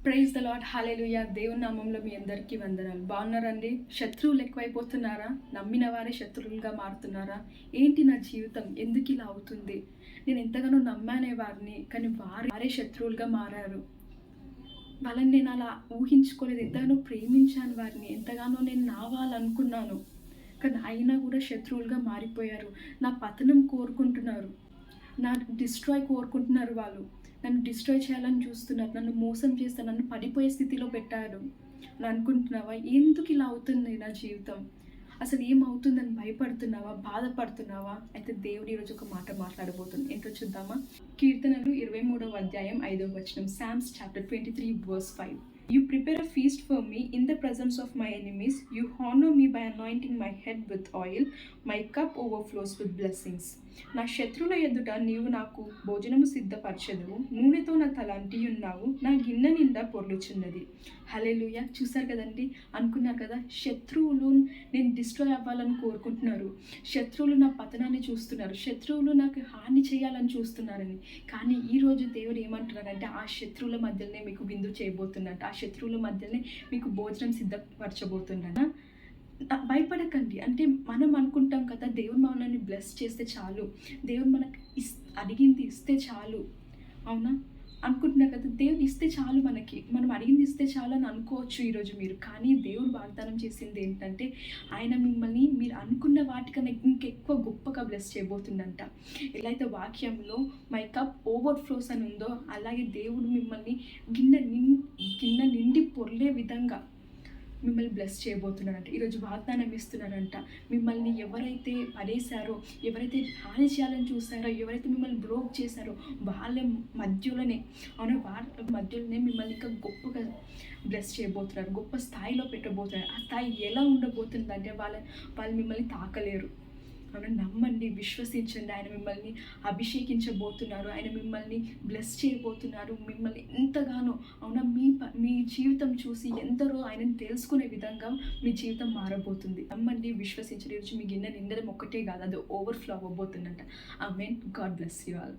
Praise the lord, హల్లెలూయా. దేవుని నామంలో మీ అందరికీ వందనాలు. బాగున్నారండి? శత్రువులు ఎక్కువైపోతున్నారా? నమ్మిన వారే శత్రువులుగా మారుతున్నారా? ఏంటి నా జీవితం ఎందుకు ఇలా అవుతుంది? నేను ఎంతగానో నమ్మానే వారిని, కానీ వారే శత్రువులుగా మారారు. వాళ్ళని నేను అలా ఊహించుకోలేదు. ఎంతగానో ప్రేమించాను వారిని, ఎంతగానో నేను నావాలనుకున్నాను, కానీ అయినా కూడా శత్రువులుగా మారిపోయారు. నా పతనం కోరుకుంటున్నారు, నా డిస్ట్రాయ్ కోరుకుంటున్నారు. వాళ్ళు నన్ను డిస్ట్రాయ్ చేయాలని చూస్తున్నారు, నన్ను మోసం చేస్తారు, నన్ను పడిపోయే స్థితిలో పెట్టారు అని అనుకుంటున్నావా? ఎందుకు ఇలా అవుతుంది నా జీవితం? అసలు ఏమవుతుందని భయపడుతున్నావా? బాధపడుతున్నావా? అయితే దేవుడు ఈరోజు ఒక మాట మాట్లాడబోతుంది. ఏంటో చూద్దామా? కీర్తనలు 23వ అధ్యాయం 5వ వచనం. Psalms chapter 23 verse 5. You prepare a feast for me in the presence of my enemies. You honor me by anointing my head with oil. My cup overflows with blessings. నా శత్రువుల ఎదుట నీవు నాకు భోజనము సిద్ధపరచెదవు. నూనెతో నా తల అంటియున్నావు. నా గిన్నె నిండా పొర్లుచున్నది. హల్లెలూయా. చూసారు కదండి, అనుకున్నారు కదా, శత్రువులు నేను డిస్ట్రాయ్ అవ్వాలని కోరుకుంటున్నారు, శత్రువులు నా పతనాన్ని చూస్తున్నారు, శత్రువులు నాకు హాని చేయాలని చూస్తున్నారని. కానీ ఈరోజు దేవుడు ఏమంటున్నారంటే, ఆ శత్రువుల మధ్యలోనే మీకు విందు చేయబోతున్నట్టు, ఆ శత్రువుల మధ్యలోనే మీకు భోజనం సిద్ధపరచబోతున్నాను. భయపడకండి. అంటే మనం అనుకుంటాం కదా, దేవుడు మనల్ని బ్లెస్ చేస్తే చాలు, దేవుడు మనకు అడిగింది ఇస్తే చాలు, అవునా అనుకుంటున్నారు కదా. దేవుడు ఇస్తే చాలు, మనం అడిగింది ఇస్తే చాలు అని అనుకోవచ్చు ఈరోజు మీరు. కానీ దేవుడు వాగ్దానం చేసింది ఏంటంటే, ఆయన మిమ్మల్ని మీరు అనుకున్న వాటికన్నా ఇంకెక్కువ గొప్పగా బ్లెస్ చేయబోతుందంట. ఎలా అయితే వాక్యంలో మై కప్ ఓవర్ఫ్లోస్ అని ఉందో, అలాగే దేవుడు మిమ్మల్ని గిన్నె నిండి పొర్లే విధంగా మిమ్మల్ని బ్లెస్ చేయబోతున్నారంట. ఈరోజు వాగ్దానం ఇస్తున్నారంట. మిమ్మల్ని ఎవరైతే పడేశారో, ఎవరైతే హాని చేయాలని చూసారో, ఎవరైతే మిమ్మల్ని బ్రోక్ చేశారో, వాళ్ళ మధ్యలోనే వాళ్ళ మధ్యలోనే మిమ్మల్ని ఇంకా గొప్పగా బ్లెస్ చేయబోతున్నారు, గొప్ప స్థాయిలో పెట్టబోతున్నారు. ఆ స్థాయి ఎలా ఉండబోతుందంటే, వాళ్ళు మిమ్మల్ని తాకలేరు. అవునా, నమ్మండి, విశ్వసించండి. ఆయన మిమ్మల్ని అభిషేకించబోతున్నారు, ఆయన మిమ్మల్ని బ్లెస్ చేయబోతున్నారు. మిమ్మల్ని ఎంతగానో, అవునా, మీ జీవితం చూసి ఎందరో ఆయనను తెలుసుకునే విధంగా మీ జీవితం మారబోతుంది. నమ్మండి, విశ్వసించండి. ఈరోజు మీ గిన్నె నిండడం ఒక్కటే కాదు, అది ఓవర్ఫ్లో అవ్వబోతుందంట. Amen. God bless you all.